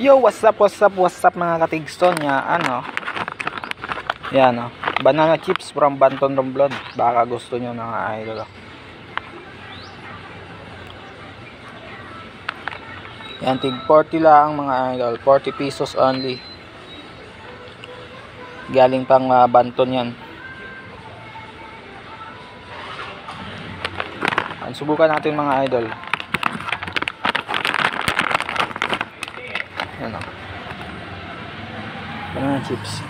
Yo, what's up mga katigson niya, ano. Yan, oh. Banana chips from Banton Romblon. Baka gusto nyo ng idol. Yan, tig 40 lang mga idol. 40 pesos only. Galing pang Banton yan. Yan, subukan natin mga idol. Yan, oh. Banana chips.